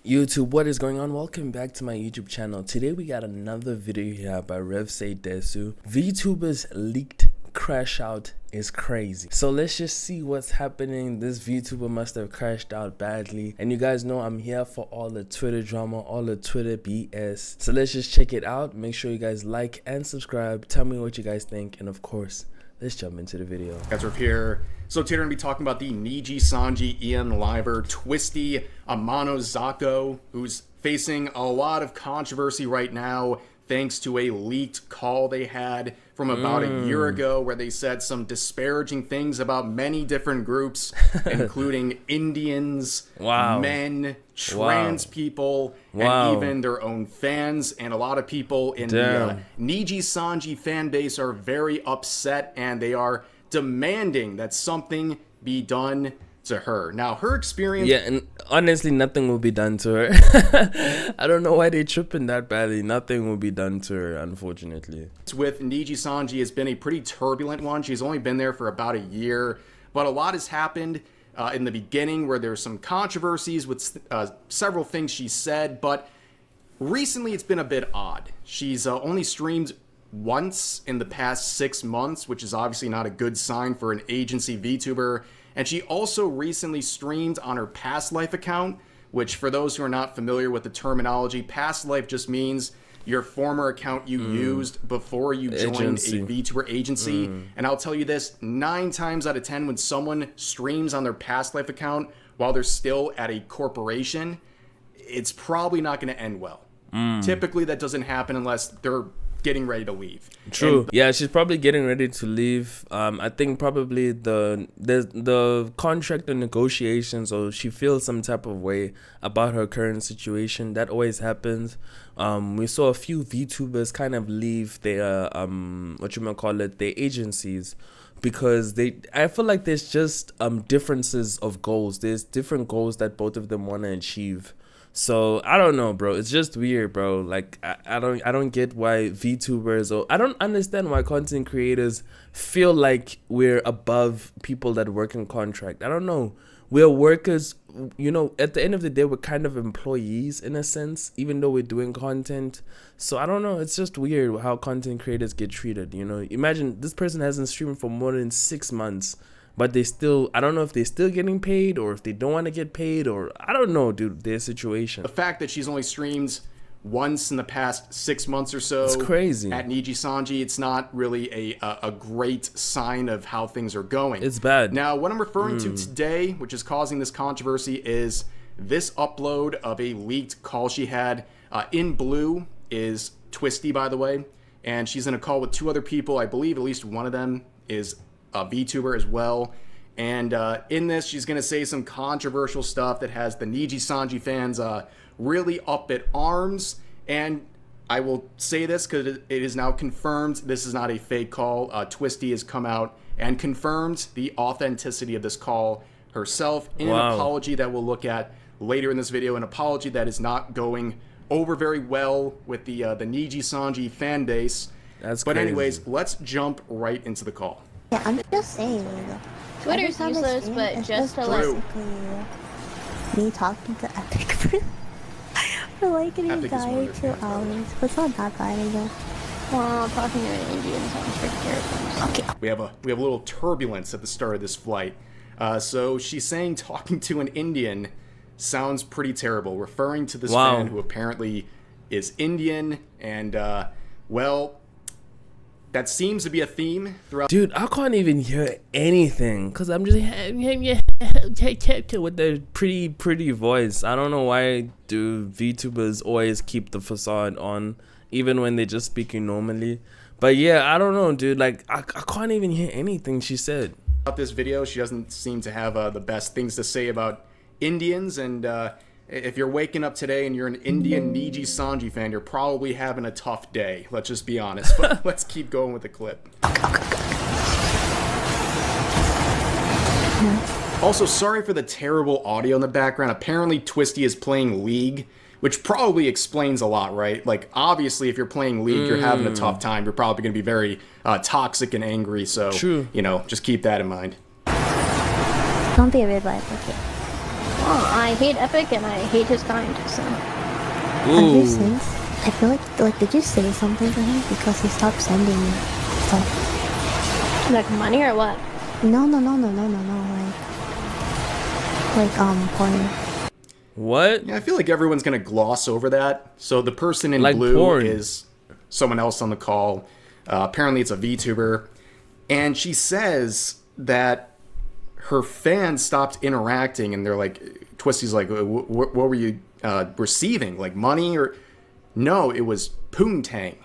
YouTube, what is going on? Welcome back to my YouTube channel. Today we got another video here by Desu. VTuber's leaked crash out is crazy. So let's just see what's happening. This VTuber must have crashed out badly. And you guys know I'm here for all the Twitter drama, all the Twitter BS. So let's just check it out. Make sure you guys like and subscribe. Tell me what you guys think. And of course, let's jump into the video. Guys, we're here. So today we're going to be talking about the Nijisanji EN liver, Twisty Amanozako, who's facing a lot of controversy right now thanks to a leaked call they had from about a year ago where they said some disparaging things about many different groups, including Indians, men, trans people, and even their own fans. And a lot of people in the Nijisanji fan base are very upset, and they are demanding that something be done to her. Now, her experience... Yeah, and honestly, nothing will be done to her. I don't know why they tripping that badly. Nothing will be done to her, unfortunately. With Nijisanji has been a pretty turbulent one. She's only been there for about a year, but a lot has happened in the beginning where there's some controversies with several things she said, but recently it's been a bit odd. She's only streamed once in the past 6 months, which is obviously not a good sign for an agency VTuber. And she also recently streamed on her past life account, which for those who are not familiar with the terminology, past life just means your former account you used before you joined a VTuber agency. And I'll tell you this, 9 times out of 10 when someone streams on their past life account while they're still at a corporation, it's probably not going to end well. Typically that doesn't happen unless they're getting ready to leave. True. Yeah, she's probably getting ready to leave. I think probably the contract and negotiations, or she feels some type of way about her current situation. That always happens. We saw a few VTubers kind of leave their their agencies, because I feel like there's just differences of goals. There's different goals that both of them want to achieve. So I don't know, bro. It's just weird, bro. Like I don't get why VTubers, or I don't understand why content creators feel like we're above people that work in contract. I don't know. We're workers, you know. At the end of the day, we're kind of employees in a sense, even though we're doing content. So I don't know. It's just weird how content creators get treated. You know, imagine this person hasn't streamed for more than 6 months. But they still, I don't know if they're still getting paid or if they don't want to get paid, or I don't know, dude, their situation. The fact that she's only streamed once in the past 6 months or so, it's crazy. At Nijisanji, it's not really a great sign of how things are going. It's bad. Now, what I'm referring to today, which is causing this controversy, is this upload of a leaked call she had. In blue is Twisty, by the way, and she's in a call with 2 other people. I believe at least one of them is a VTuber as well, and in this she's gonna say some controversial stuff that has the Nijisanji fans really up at arms. And I will say this because it is now confirmed this is not a fake call. Twisty has come out and confirmed the authenticity of this call herself in an apology that we'll look at later in this video, an apology that is not going over very well with the Nijisanji fan base. That's but crazy. Anyways, let's jump right into the call. Yeah, I'm just saying. Twitter's useless, but just to basically me talking to Epic for like an entire 2 hours. But it's not that bad, I guess. Well, talking to an Indian sounds pretty terrible. Okay. We have a little turbulence at the start of this flight. So she's saying talking to an Indian sounds pretty terrible, referring to this fan who apparently is Indian, and well, that seems to be a theme throughout. Dude, I can't even hear anything because I'm just with the pretty voice. I don't know why do VTubers always keep the facade on, even when they're just speaking normally. But yeah, I don't know, dude. Like I can't even hear anything she said. About this video, she doesn't seem to have the best things to say about Indians, and if you're waking up today and you're an Indian Nijisanji fan, you're probably having a tough day. Let's just be honest. But let's keep going with the clip. Also, sorry for the terrible audio in the background. Apparently, Twisty is playing League, which probably explains a lot, right? Like, obviously, if you're playing League, you're having a tough time. You're probably going to be very toxic and angry. So, you know, just keep that in mind. Don't be a red light, okay? I hate Epic and I hate his kind, so. Ever since, I feel like did you say something to him because he stopped sending me stuff? Like money or what? No, porn. What? Yeah, I feel like everyone's gonna gloss over that. So the person in Like blue porn. is someone else on the call. Apparently it's a VTuber. And she says that her fans stopped interacting, and they're like, Twisty's like, what were you receiving? Like money or... No, it was poontang.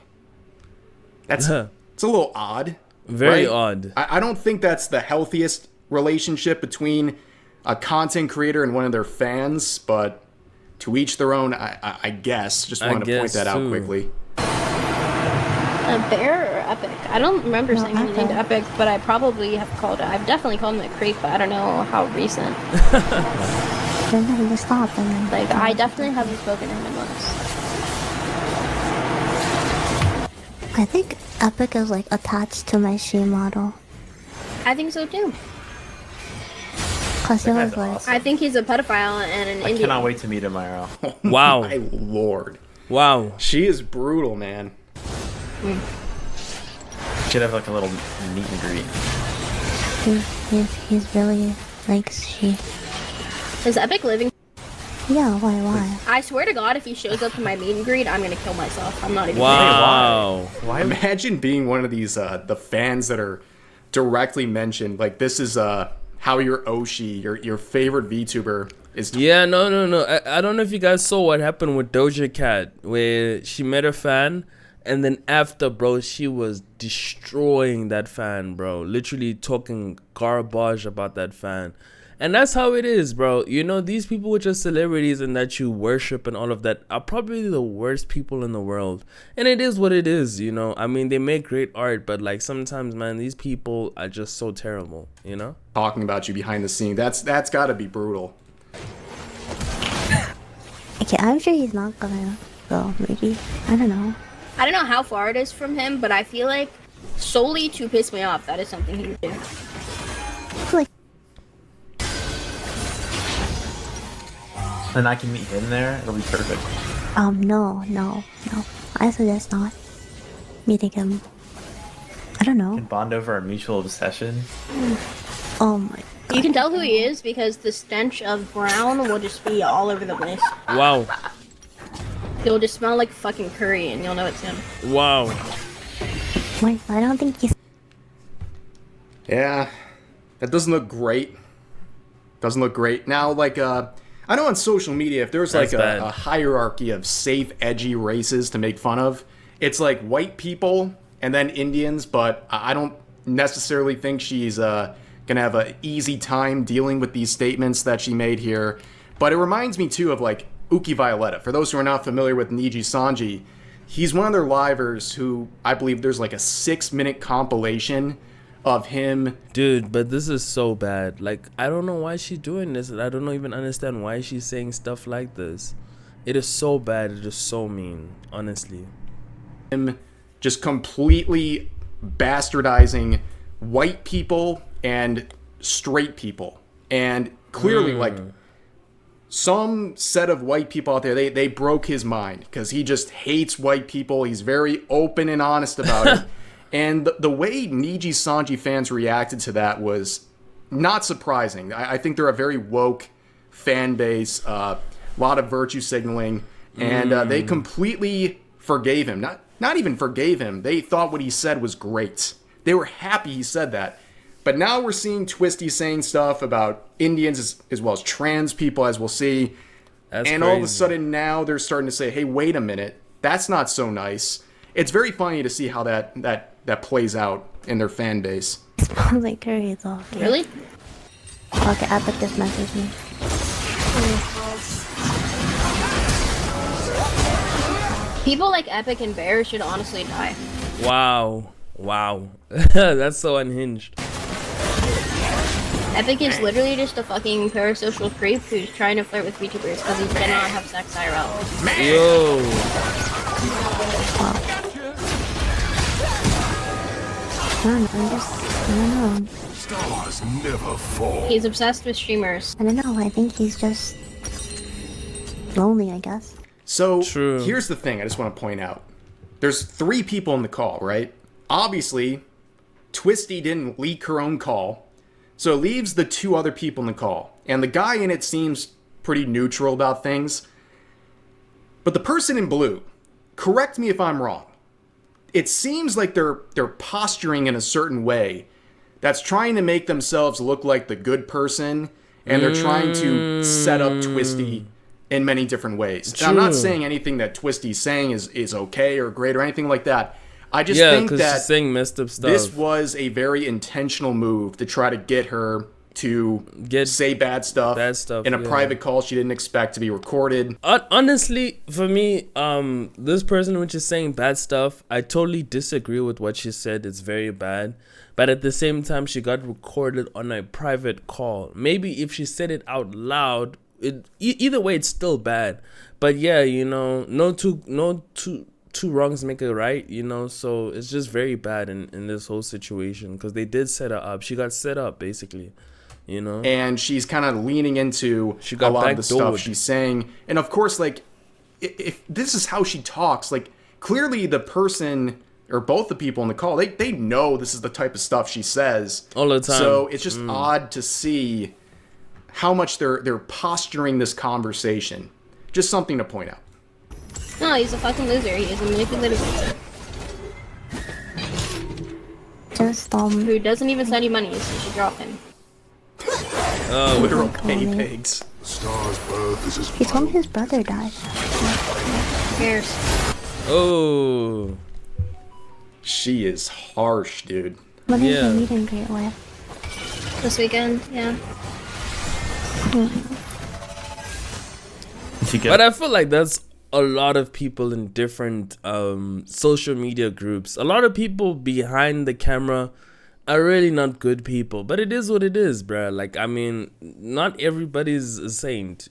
It's a little odd. Very right? odd. I don't think that's the healthiest relationship between a content creator and one of their fans, but to each their own, I guess. Just wanted to point that out quickly. A bear or Epic? I don't remember saying he named Epic, but I probably have called it. I've definitely called him a creep, but I don't know how recent. Then he just stopped and then... Like, I definitely haven't spoken to him in months. I think Epic is like attached to my she model. I think so too. Cause he was like... I think he's a pedophile and an Indian. I cannot wait to meet him, Myro. Wow. My lord. Wow. She is brutal, man. Should have like a little meet and greet. He's really likes she. Is Epic living? Yeah, why? I swear to God, if he shows up to my meet and greet, I'm gonna kill myself. I'm not even Wow. Why? Imagine being one of these the fans that are directly mentioned. Like, this is how your Oshi, your favorite VTuber, is. Yeah, no. I don't know if you guys saw what happened with Doja Cat, where she met a fan, and then after, bro, she was destroying that fan, bro. Literally talking garbage about that fan. And that's how it is, bro. You know, these people which are celebrities and that you worship and all of that are probably the worst people in the world. And it is what it is, you know. I mean, they make great art, but like sometimes, man, these people are just so terrible, you know? Talking about you behind the scene. That's got to be brutal. Okay, I'm sure he's not gonna go, maybe. I don't know. I don't know how far it is from him, but I feel like solely to piss me off, that is something he would do. Like, And I can meet him there. It'll be perfect. no. I suggest not meeting him. I don't know. Can bond over our mutual obsession. Oh my god. You can tell who he is because the stench of brown will just be all over the place. Wow. It'll just smell like fucking curry and you'll know it's him. Wow. Wait, I don't think he's... Yeah, that doesn't look great. Doesn't look great. Now, like, I know on social media, if there's like a hierarchy of safe, edgy races to make fun of, it's like white people and then Indians, but I don't necessarily think she's gonna have an easy time dealing with these statements that she made here. But it reminds me too of like Uki Violetta. For those who are not familiar with Nijisanji, he's one of their livers who I believe there's like a 6-minute compilation of him. Dude, but this is so bad. Like, I don't know why she's doing this. I don't even understand why she's saying stuff like this. It is so bad. It is so mean, honestly. Him just completely bastardizing white people and straight people. And clearly, like, some set of white people out there, they broke his mind because he just hates white people. He's very open and honest about it. And the way Nijisanji fans reacted to that was not surprising. I think they're a very woke fan base, a lot of virtue signaling, and they completely forgave him. Not even forgave him. They thought what he said was great. They were happy he said that. But now we're seeing Twisty saying stuff about Indians as well as trans people, as we'll see. That's and crazy. all of a sudden now they're starting to say, hey, wait a minute. That's not so nice. It's very funny to see how that plays out in their fan base. It smells like curry, though. Okay. Really? Okay, Epic just messaged me. People like Epic and Bear should honestly die. Wow. That's so unhinged. Epic is literally just a fucking parasocial creep who's trying to flirt with VTubers because he cannot have sex IRL. Yo. I don't know. Stars never fall. He's obsessed with streamers. I don't know. I think he's just lonely, I guess. So True. here's the thing I just want to point out. There's 3 people in the call, right? Obviously, Twisty didn't leak her own call, so it leaves the 2 other people in the call. And the guy in it seems pretty neutral about things. But the person in blue, correct me if I'm wrong, it seems like they're posturing in a certain way that's trying to make themselves look like the good person, and they're trying to set up Twisty in many different ways. Now, I'm not saying anything that Twisty's saying is okay or great or anything like that. I just think that she's saying messed up stuff. this was a very intentional move to try to get her to say bad stuff in a private call she didn't expect to be recorded. Honestly, for me, this person which is saying bad stuff, I totally disagree with what she said. It's very bad. But at the same time, she got recorded on a private call. Maybe if she said it out loud, either way, it's still bad. But yeah, no two wrongs make a right, so it's just very bad in this whole situation because they did set her up. She got set up, basically, And she's kind of leaning into a lot of the stuff she's saying. And of course, like, if this is how she talks, like, clearly the person or both the people in the call, they know this is the type of stuff she says all the time. So it's just odd to see how much they're posturing this conversation. Just something to point out. No, he's a fucking loser. He is a manipulative loser. Just, who doesn't even send you money, so you should drop him. Literal pay pigs. He told me his brother died. Who cares? Oh. She is harsh, dude. When is the meet and greet with? This weekend, yeah. But I feel like that's a lot of people in different social media groups. A lot of people behind the camera are really not good people. But it is what it is, bruh. Like, I mean, not everybody's a saint,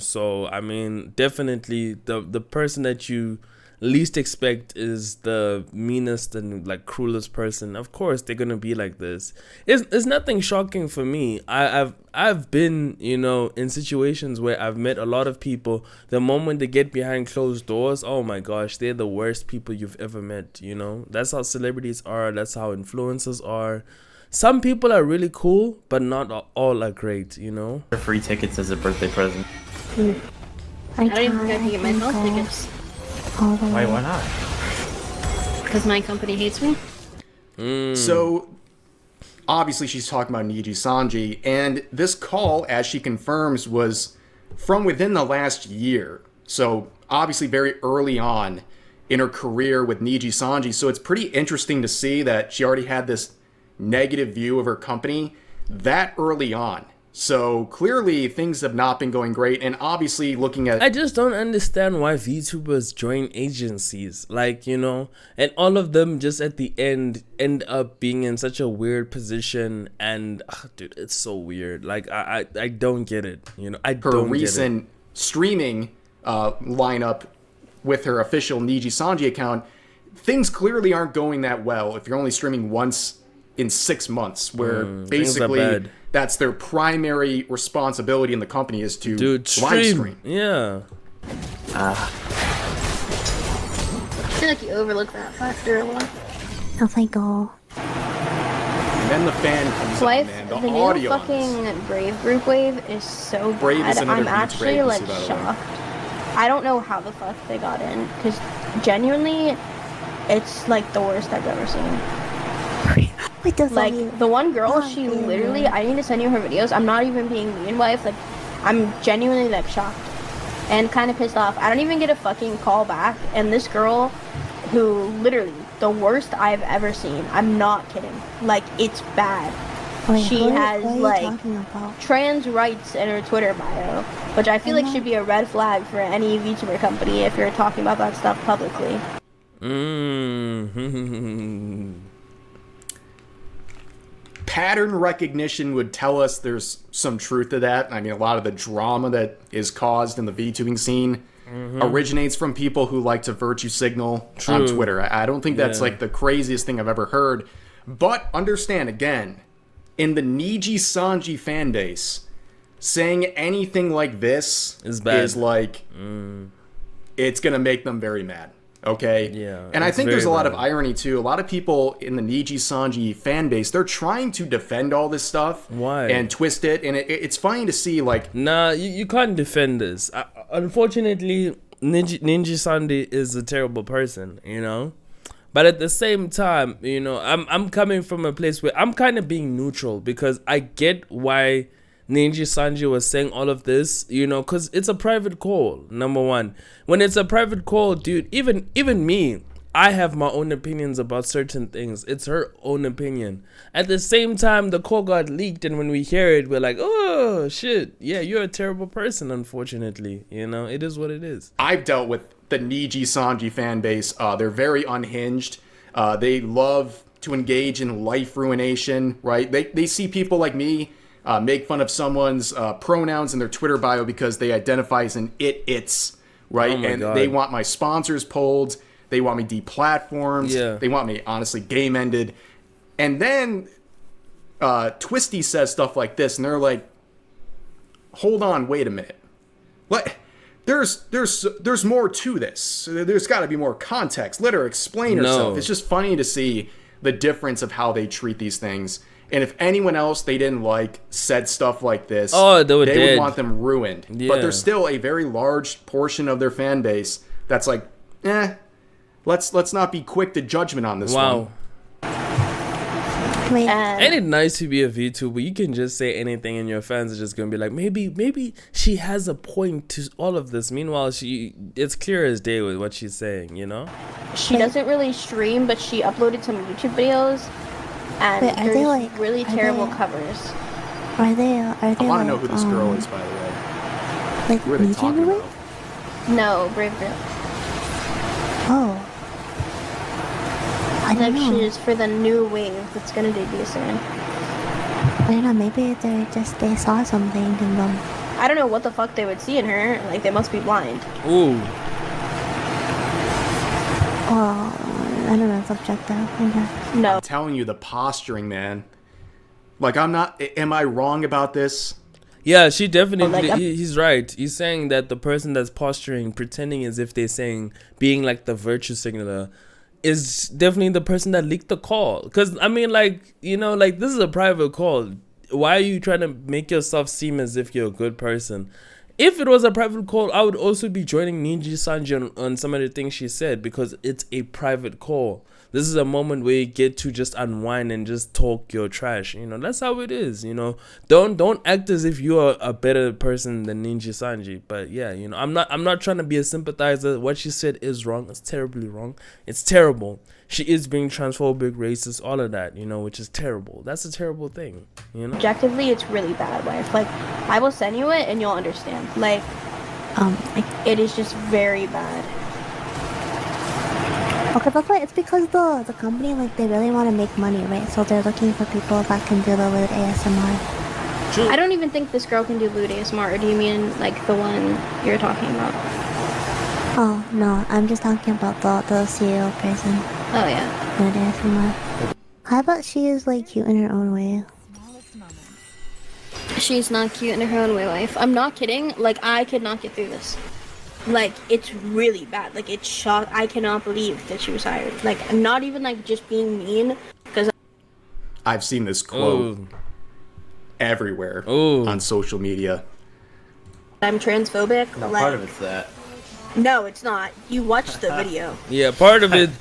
So, I mean, definitely the person that you least expect is the meanest and like cruelest person. Of course they're gonna be like this. It's nothing shocking for me. I've been in situations where I've met a lot of people. The moment they get behind closed doors, oh my gosh, they're the worst people you've ever met. That's how celebrities are. That's how influencers are. Some people are really cool, but not all are great. Free tickets as a birthday present. I don't even think I can get myself tickets. Why not? Because my company hates me. So, obviously she's talking about Nijisanji, and this call, as she confirms, was from within the last year. So, obviously very early on in her career with Nijisanji. So it's pretty interesting to see that she already had this negative view of her company that early on. So clearly things have not been going great, and obviously looking at... I just don't understand why VTubers join agencies, like, and all of them just at the end up being in such a weird position, and dude, it's so weird. Like, I don't get it, I don't get it. Her recent streaming lineup with her official Nijisanji account, things clearly aren't going that well if you're only streaming once in 6 months, where basically that's their primary responsibility in the company is to live stream. Yeah. I feel like you overlook that factor a lot. Oh my god. And then the fan comes up, man. The new audio fucking Brave group wave is so Brave bad. is another I'm actually Brave, like shocked. I don't know how the fuck they got in, because genuinely, it's like the worst I've ever seen. Like, the one girl, she literally, I need to send you her videos. I'm not even being mean, wife. Like, I'm genuinely, like, shocked and kind of pissed off. I don't even get a fucking call back. And this girl, who literally, the worst I've ever seen. I'm not kidding. Like, it's bad. She has, like, trans rights in her Twitter bio, which I feel like should be a red flag for any VTuber company if you're talking about that stuff publicly. Pattern recognition would tell us there's some truth to that. I mean, a lot of the drama that is caused in the VTubing scene originates from people who like to virtue signal on Twitter. I don't think that's like the craziest thing I've ever heard. But understand, again, in the Nijisanji fan base, saying anything like this is like, it's going to make them very mad. Okay. Yeah. And I think there's a lot of irony too. A lot of people in the Nijisanji fan base, they're trying to defend all this stuff. Why? And twist it. And it's funny to see like. Nah, you can't defend this. Unfortunately, Nijisanji is a terrible person, you know? But at the same time, you know, I'm coming from a place where I'm kind of being neutral because I get why Nijisanji was saying all of this, you know, because it's a private call, number one. When it's a private call, dude, even me, I have my own opinions about certain things. It's her own opinion. At the same time, the call got leaked, and when we hear it, we're like, oh, shit. Yeah, you're a terrible person, unfortunately. You know, it is what it is. I've dealt with the Nijisanji fan base. They're very unhinged. They love to engage in life ruination, right? They see people like me make fun of someone's pronouns in their Twitter bio because they identify as an it's, right? Oh my God. They want my sponsors pulled. They want me deplatformed. Yeah. They want me, honestly, game-ended. And then Twisty says stuff like this, and they're like, hold on, wait a minute. What? There's more to this. There's got to be more context. Let her explain herself. No. It's just funny to see the difference of how they treat these things. And if anyone else they didn't like said stuff like this, they would want them ruined. Yeah. But there's still a very large portion of their fan base that's like, let's not be quick to judgment on this one. Wait. Ain't it nice to be a VTuber? You can just say anything and your fans are just gonna be like, maybe she has a point to all of this. Meanwhile, it's clear as day with what she's saying, you know? She doesn't really stream, but she uploaded some YouTube videos, and Wait, are they like really terrible covers. Are they I want to know who this girl is, by the way. Like Who are they talking Nijisanji? about? No, Brave Girl. Oh. I don't know. She is for the new wave that's gonna debut soon. I don't know, maybe they saw something in them. I don't know what the fuck they would see in her. Like, they must be blind. Ooh. Well, I don't know, it's subjective, I guess. No. I'm telling you, the posturing, man. Like, am I wrong about this? Yeah, she definitely. like, He's right. He's saying that the person that's posturing, pretending as if they're saying, being like the virtue signaler, is definitely the person that leaked the call. Because, I mean, like, you know, like, this is a private call. Why are you trying to make yourself seem as if you're a good person? If it was a private call, I would also be joining Nijisanji on some of the things she said, because it's a private call. This is a moment where you get to just unwind and just talk your trash. You know, that's how it is, you know. Don't act as if you are a better person than Nijisanji. But yeah, you know, I'm not trying to be a sympathizer. What she said is wrong. It's terribly wrong. It's terrible. She is being transphobic, racist, all of that, you know, which is terrible. That's a terrible thing, you know. Objectively, it's really bad, wife. Like, I will send you it and you'll understand. Like, it is just very bad. Okay, that's why it's because the company, like, they really want to make money, right? So they're looking for people that can do the lewd ASMR. True. I don't even think this girl can do lewd ASMR. Or do you mean, like, the one you're talking about? Oh, no, I'm just talking about the CEO person. Oh, yeah. Lewd ASMR. How about she is, like, cute in her own way? She's not cute in her own way, wife. I'm not kidding. Like, I could not get through this. Like, it's really bad. Like, it's shocked. I cannot believe that she was hired. Like, I'm not even, like, just being mean, because I've seen this quote everywhere on social media. I'm transphobic. No, like, part of it's that. No, it's not. You watched the video. Yeah, part of it.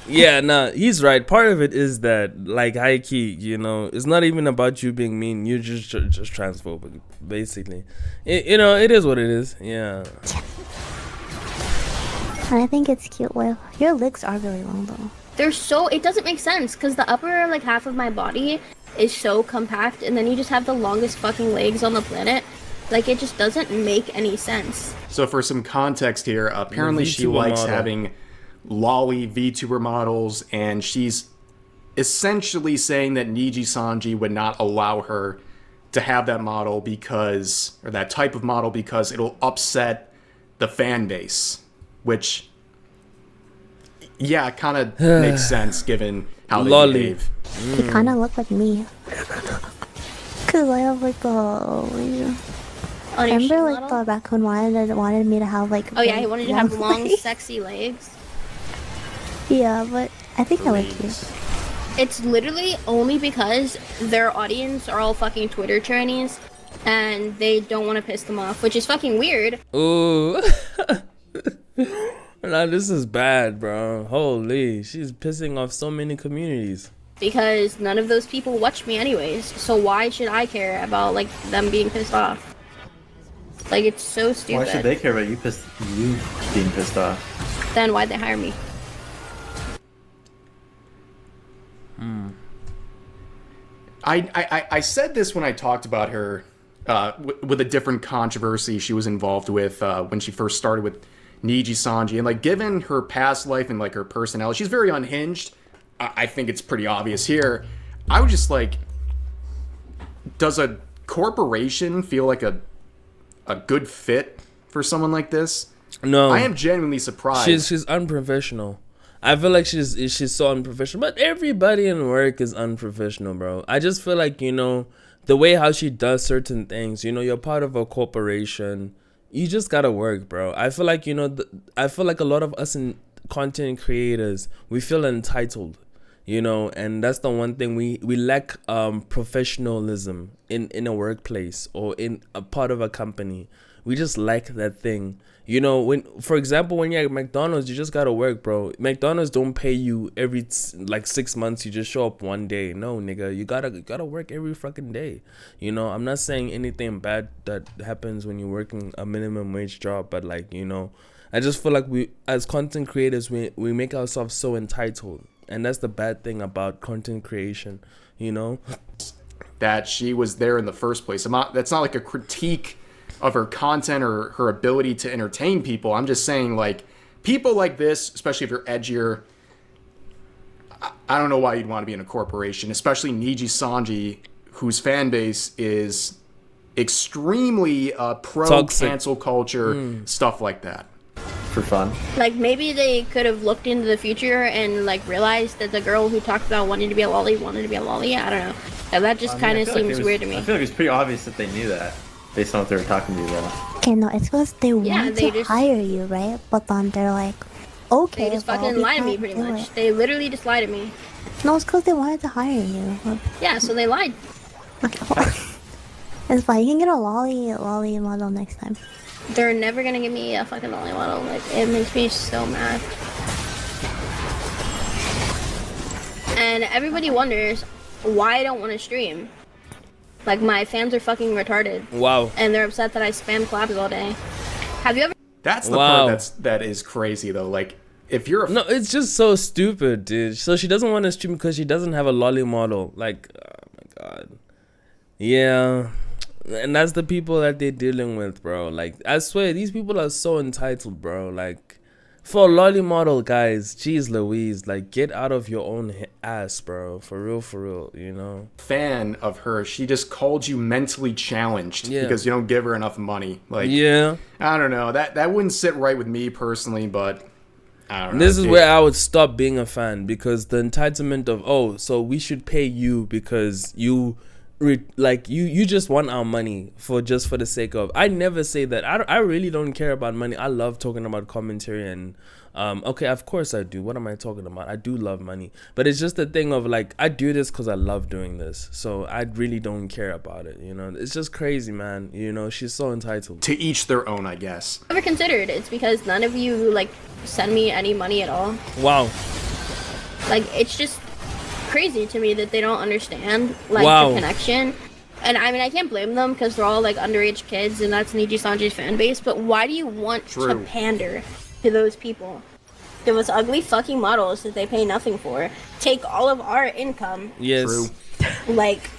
Yeah, nah, he's right. Part of it is that, like, high key, you know, it's not even about you being mean. You're just transphobic, basically. You know, it is what it is. Yeah. And I think it's cute. Well, your legs are really long, though. They're so... It doesn't make sense, because the upper, like, half of my body is so compact, and then you just have the longest fucking legs on the planet. Like, it just doesn't make any sense. So for some context here, apparently she likes having lolly VTuber models, and she's essentially saying that Nijisanji would not allow her to have that model because, or that type of model, because it'll upset the fan base, which, yeah, kind of makes sense given how they behave. They kind of look like me. Because I have, like, the... On your Remember, shoe like, model? the raccoon wanted me to have, like, Oh yeah, he wanted to have long, legs. sexy legs. Yeah, but I think I look cute. It's literally only because their audience are all fucking Twitter trannies, and they don't want to piss them off, which is fucking weird. Ooh. Nah, this is bad, bro. Holy, she's pissing off so many communities. Because none of those people watch me anyways, so why should I care about, like, them being pissed off? Like, it's so stupid. Why should they care about you being pissed off? Then why'd they hire me? I said this when I talked about her with a different controversy she was involved with when she first started with Nijisanji, and like given her past life and like her personality, she's very unhinged. I think it's pretty obvious here. I would just like, does a corporation feel like a good fit for someone like this? No, I am genuinely surprised. She's unprofessional. I feel like she's so unprofessional, but everybody in work is unprofessional, bro. I just feel like, you know, the way how she does certain things, you know, you're part of a corporation. You just gotta work, bro. I feel like, you know, I feel like a lot of us in content creators, we feel entitled, you know, and that's the one thing we lack professionalism in a workplace or in a part of a company. We just lack that thing. You know, when, for example, when you're at McDonald's, you just gotta work, bro. McDonald's don't pay you every like 6 months. You just show up one day. No, nigga, you gotta work every fucking day. You know, I'm not saying anything bad that happens when you're working a minimum wage job, but like, you know, I just feel like we as content creators, we make ourselves so entitled, and that's the bad thing about content creation. You know, that she was there in the first place. That's not like a critique of her content or her ability to entertain people. I'm just saying, like, people like this, especially if you're edgier, I don't know why you'd want to be in a corporation, especially Nijisanji, whose fan base is extremely pro-cancel culture, stuff like that. For fun. Like, maybe they could have looked into the future and, like, realized that the girl who talked about wanting to be a lolly wanted to be a lolly. I don't know. And that just kind of seems weird to me. I feel like it was pretty obvious that they knew that, based on what they were talking to you about. Okay, no, it's because they want they to just hire you, right? But then they're like, okay, They just well, fucking we lied to me, can't pretty do much. it. They literally just lied to me. No, it's because they wanted to hire you. Yeah, so they lied. Okay, well, it's fine. You can get a lolly model next time. They're never gonna give me a fucking lolly model. Like, it makes me so mad. And everybody wonders why I don't want to stream. Like, my fans are fucking retarded. wow. And they're upset that I spam collabs all day. Have you ever... That's the Wow. part that is crazy, though. Like, if you're a No, it's just so stupid, dude. So she doesn't want to stream because she doesn't have a lolly model. Like, oh my god. Yeah. And that's the people that they're dealing with, bro. Like, I swear, these people are so entitled, bro. Like, for a lolly model, guys, jeez Louise, like, get out of your own ass, bro. For real, you know? fan of her, she just called you mentally challenged because you don't give her enough money. Like, yeah. I don't know. That wouldn't sit right with me personally, but I don't know. This is where I would stop being a fan, because the entitlement of, oh, so we should pay you because you you just want our money for the sake of. I never say that. I really don't care about money. I love talking about commentary and okay, of course I do. What am I talking about? I do love money, but it's just the thing of, like, I do this because I love doing this, so I really don't care about it, you know? It's just crazy, man. You know, she's so entitled. To each their own, I guess. Ever considered it's because none of you, like, send me any money at all. Wow. Like, it's just crazy to me that they don't understand, like, Wow. the connection. And I mean, I can't blame them because they're all, like, underage kids and that's Nijisanji's fan base, but why do you want to pander to those people? Those ugly fucking models that they pay nothing for take all of our income. Yes. True. Like,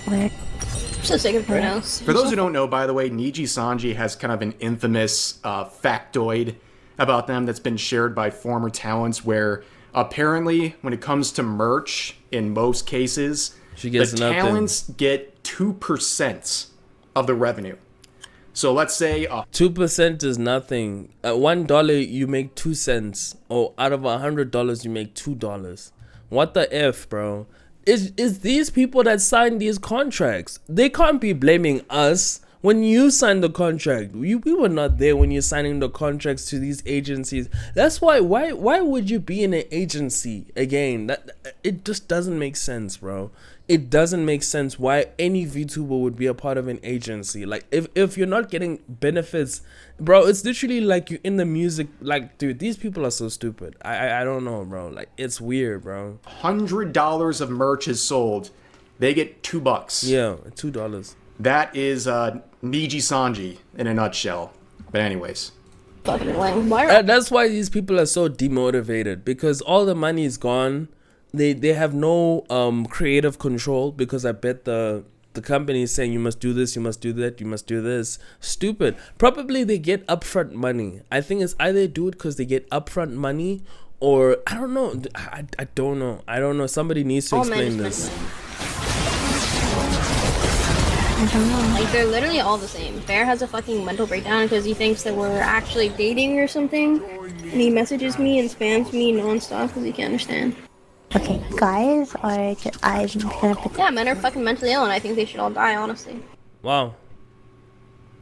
Weird. I'm so sick of pronouns. For those who don't know, by the way, Nijisanji has kind of an infamous factoid about them that's been shared by former talents, where apparently when it comes to merch, in most cases, She gets the nothing. talents get 2% of the revenue. So let's say 2% is nothing. At $1 you make 2 cents, or out of $100 you make $2. What the f, bro? Is these people that sign these contracts? They can't be blaming us When you signed the contract, we were not there when you're signing the contracts to these agencies. That's why would you be in an agency again? That it just doesn't make sense, bro. It doesn't make sense why any VTuber would be a part of an agency. Like if you're not getting benefits, bro, it's literally like you're in the music. Like, dude, these people are so stupid. I don't know, bro. Like, it's weird, bro. $100 of merch is sold, they get $2. Yeah, $2. That is Nijisanji in a nutshell. But anyways. That's why these people are so demotivated, because all the money is gone. They have no creative control, because I bet the company is saying you must do this, you must do that, you must do this. Stupid. Probably they get upfront money. I think it's either they do it because they get upfront money, or I don't know. I don't know. I don't know. Somebody needs to explain this. I don't know. Like, they're literally all the same. Bear has a fucking mental breakdown because he thinks that we're actually dating or something. And he messages me and spams me nonstop because he can't understand. Okay, guys are just, I'm gonna put. Yeah, men are fucking mentally ill and I think they should all die, honestly. Wow.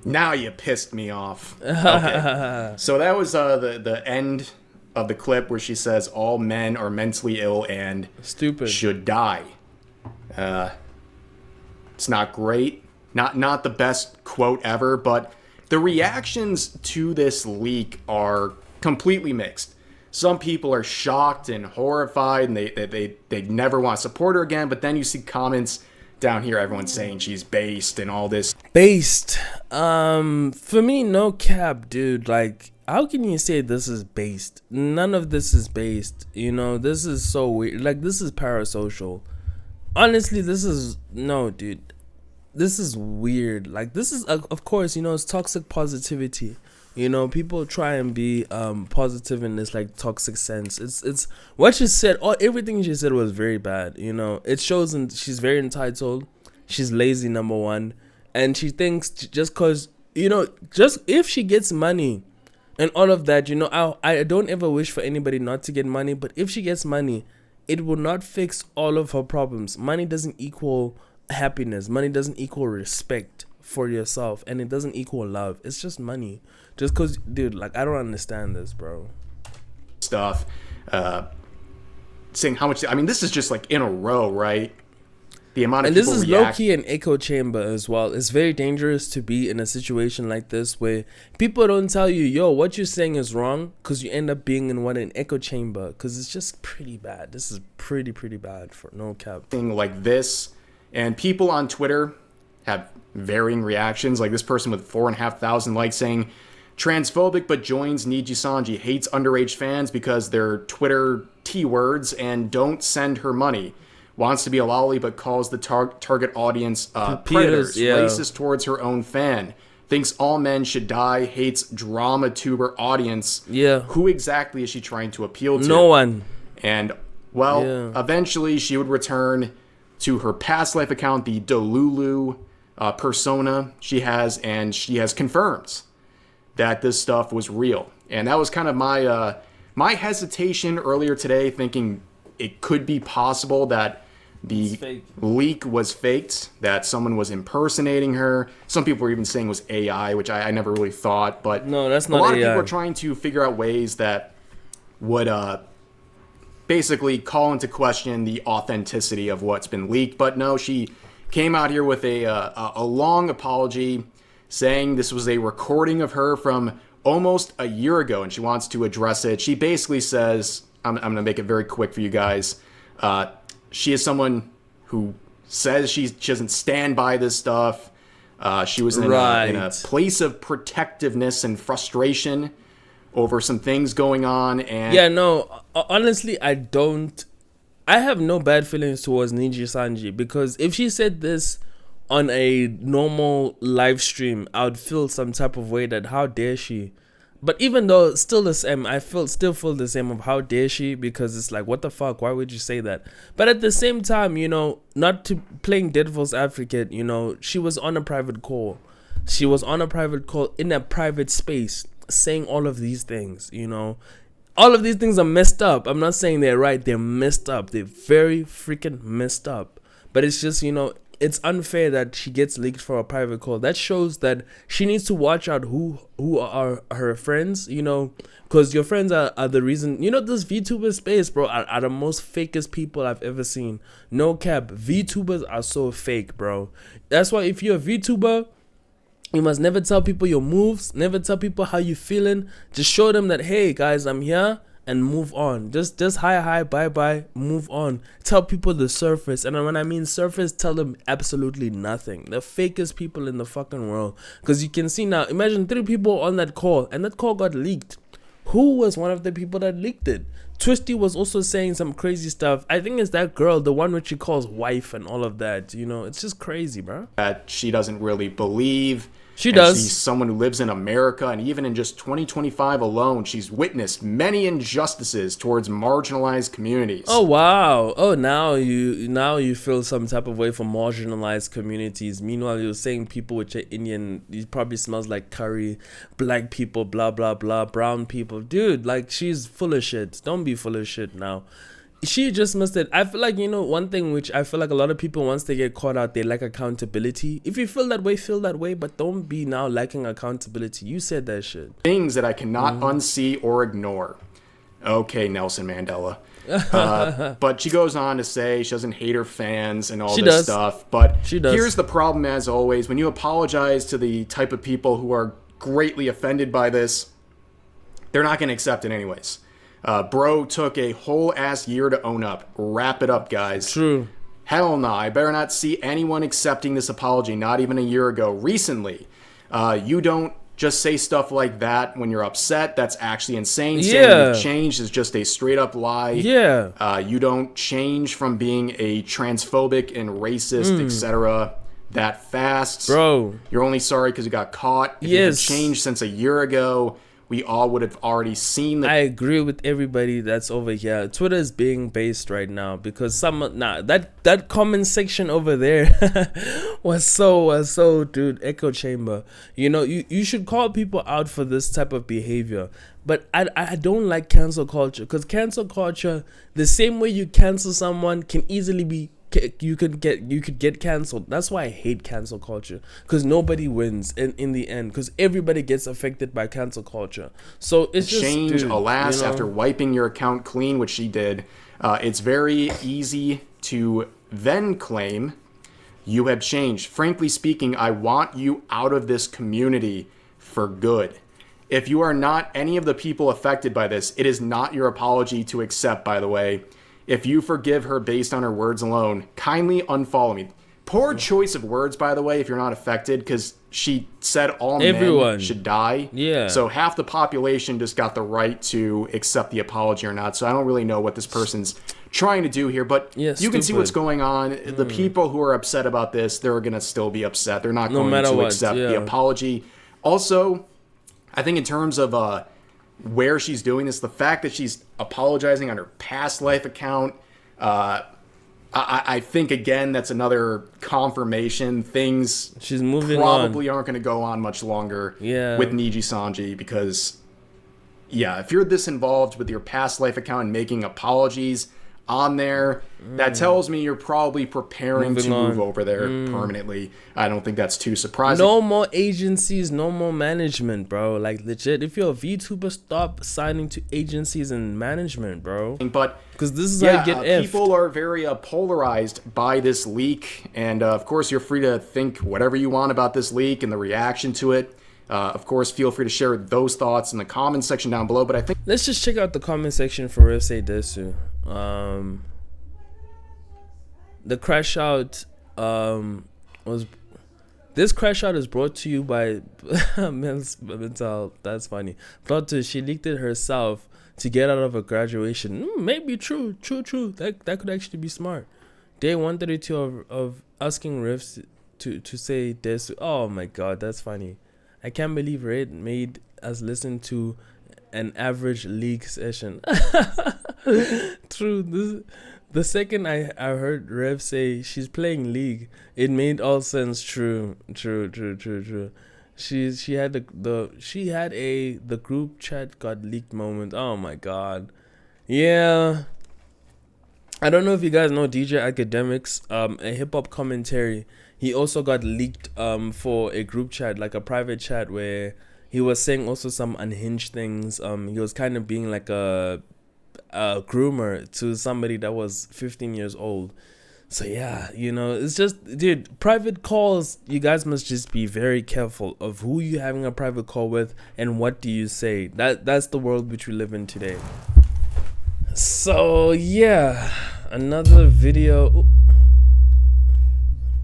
Now you pissed me off. Okay. So that was the end of the clip where she says all men are mentally ill and stupid should die. It's not great. Not the best quote ever, but the reactions to this leak are completely mixed. Some people are shocked and horrified, and they never want to support her again. But then you see comments down here, everyone's saying she's based and all this. Based. For me, no cap, dude. Like, how can you say this is based? None of this is based. You know, this is so weird. Like, this is parasocial. Honestly, this is no, dude. This is weird. Like, this is, of course, you know, it's toxic positivity. You know, people try and be positive in this like toxic sense. It's what she said. Everything she said was very bad. You know, it shows, and she's very entitled. She's lazy, number one, and she thinks just cause, you know, just if she gets money and all of that, you know, I don't ever wish for anybody not to get money, but if she gets money, it will not fix all of her problems. Money doesn't equal happiness. Money doesn't equal respect for yourself, and it doesn't equal love. It's just money. Just cause, dude, like, I don't understand this, bro. Stuff, saying how much. I mean, this is just like in a row, right? The amount of and people this is react. low-key an echo chamber as well. It's very dangerous to be in a situation like this where people don't tell you, yo, what you're saying is wrong, because you end up being in an echo chamber, because it's just pretty bad. This is pretty bad, for no cap. Thing like this, and people on Twitter have varying reactions. Like this person with 4,500 likes saying, transphobic but joins Nijisanji, hates underage fans because they're Twitter T-words and don't send her money. Wants to be a lolly but calls the target audience predators, yeah. Racist towards her own fan. Thinks all men should die, hates drama tuber audience. Yeah. Who exactly is she trying to appeal to? No one. And, well, eventually she would return to her past life account, the Delulu persona she has, and she has confirmed that this stuff was real. And that was kind of my my hesitation earlier today, thinking it could be possible that the leak was faked, that someone was impersonating her. Some people were even saying it was AI, which I never really thought. But no, that's not a lot AI. of people are trying to figure out ways that would basically call into question the authenticity of what's been leaked. But no, she came out here with a long apology, saying this was a recording of her from almost a year ago, and she wants to address it. She basically says, I'm going to make it very quick for you guys. She is someone who says she doesn't stand by this stuff. She was in a place of protectiveness and frustration over some things going on. And yeah, no, honestly, I have no bad feelings towards Nijisanji, because if she said this on a normal live stream, I would feel some type of way that how dare she. But even though it's still the same, I still feel the same of how dare she, because it's like, what the fuck, why would you say that? But at the same time, you know, not to playing devil's advocate, you know, she was on a private call. She was on a private call in a private space saying all of these things, you know. All of these things are messed up. I'm not saying they're right, they're messed up. They're very freaking messed up. But it's just, you know, it's unfair that she gets leaked for a private call. That shows that she needs to watch out who are her friends, you know, because your friends are the reason. You know, this VTuber space, bro, are the most fakest people I've ever seen. No cap. VTubers are so fake, bro. That's why if you're a VTuber, you must never tell people your moves, never tell people how you feeling. Just show them that, hey guys, I'm here, and move on. Just hi, bye, move on. Tell people the surface. And when I mean surface, tell them absolutely nothing. The fakest people in the fucking world. Because you can see now, imagine 3 people on that call, and that call got leaked. Who was one of the people that leaked it? Twisty was also saying some crazy stuff. I think it's that girl, the one which she calls wife and all of that. You know, it's just crazy, bro. That she doesn't really believe. She does. She's someone who lives in America, and even in just 2025 alone, she's witnessed many injustices towards marginalized communities. Oh wow! Oh, now you feel some type of way for marginalized communities. Meanwhile, you're saying people which are Indian, it probably smells like curry. Black people, blah blah blah. Brown people, dude. Like, she's full of shit. Don't be full of shit now. She just must have. I feel like, you know, one thing which I feel like a lot of people, once they get caught out, they lack accountability. If you feel that way, but don't be now lacking accountability. You said that shit. Things that I cannot unsee or ignore. Okay, Nelson Mandela. But she goes on to say she doesn't hate her fans and all this stuff. But here's the problem, as always. When you apologize to the type of people who are greatly offended by this, they're not going to accept it anyways. Bro took a whole ass year to own up. Wrap it up, guys. True. Hell no. I better not see anyone accepting this apology, not even a year ago. Recently, you don't just say stuff like that when you're upset. That's actually insane. Saying you've changed is just a straight up lie. Yeah. You don't change from being a transphobic and racist, etc. that fast. Bro. You're only sorry because you got caught. If you had changed since a year ago, we all would have already seen that. I agree with everybody that's over here. Twitter is being based right now because that comment section over there was so dude, echo chamber. You know, you should call people out for this type of behavior. But I don't like cancel culture, because cancel culture, the same way you cancel someone, can easily be you could get canceled. That's why I hate cancel culture, because nobody wins in the end, because everybody gets affected by cancel culture. So it's just change, alas, after wiping your account clean, which she did, it's very easy to then claim you have changed. Frankly speaking, I want you out of this community for good. If you are not any of the people affected by this, it is not your apology to accept, by the way. If you forgive her based on her words alone, kindly unfollow me. Poor choice of words, by the way, if you're not affected, because she said all men should die. Yeah. So half the population just got the right to accept the apology or not. So I don't really know what this person's trying to do here, but you can see what's going on. The people who are upset about this, they're going to still be upset. They're not going to accept the apology. Also, I think in terms of where she's doing this, the fact that she's apologizing on her past life account, I think, again, that's another confirmation. Things she's moving probably aren't going to go on much longer with Nijisanji, because, if you're this involved with your past life account and making apologies on there, that tells me you're probably preparing to move over there permanently. I don't think that's too surprising. No more agencies, no more management, bro. Like, legit, if you're a VTuber, stop signing to agencies and management, bro. But because this is how you get effed. People are very polarized by this leak, and of course you're free to think whatever you want about this leak and the reaction to it. Of course, feel free to share those thoughts in the comment section down below. But I think let's just check out the comment section for Rifsei Desu. The crash out was this crash out is brought to you by mental. That's funny. Plot to she leaked it herself to get out of a graduation. Maybe true. That could actually be smart. Day 132 of asking Rifs to say Desu. Oh my god, that's funny. I can't believe Red made us listen to an average league session. True. The second I heard Rev say she's playing League, it made all sense. True. She had the group chat got leaked moment. Oh my god. Yeah. I don't know if you guys know DJ Academics, a hip hop commentary. He also got leaked for a group chat, like a private chat, where he was saying also some unhinged things. He was kind of being like a groomer to somebody that was 15 years old. So yeah, you know, it's just, dude, private calls, you guys must just be very careful of who you having a private call with and what do you say. That's the world which we live in today. So yeah, another video.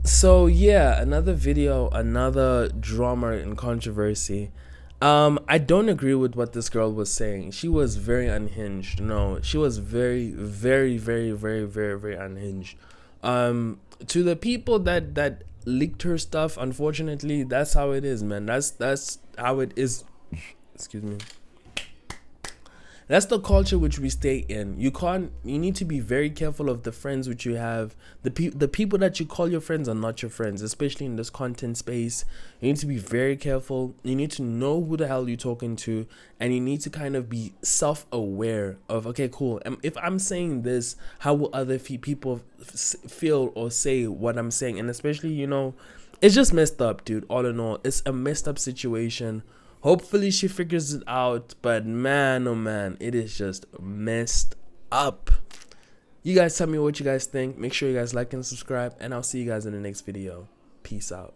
So yeah, another video, another drama and controversy. I don't agree with what this girl was saying. She was very unhinged. No, she was very, very, very, very, very, very unhinged. To the people that leaked her stuff, unfortunately, that's how it is, man. That's how it is. Excuse me. That's the culture which we stay in. You need to be very careful of the friends which you have. The people that you call your friends are not your friends, especially in this content space. You need to be very careful. You need to know who the hell you're talking to, and you need to kind of be self-aware of, okay, cool. If I'm saying this, how will other people feel or say what I'm saying? And especially, you know, it's just messed up, dude. All in all, it's a messed up situation. Hopefully she figures it out, but man, oh man, it is just messed up. You guys tell me what you guys think. Make sure you guys like and subscribe, and I'll see you guys in the next video. Peace out.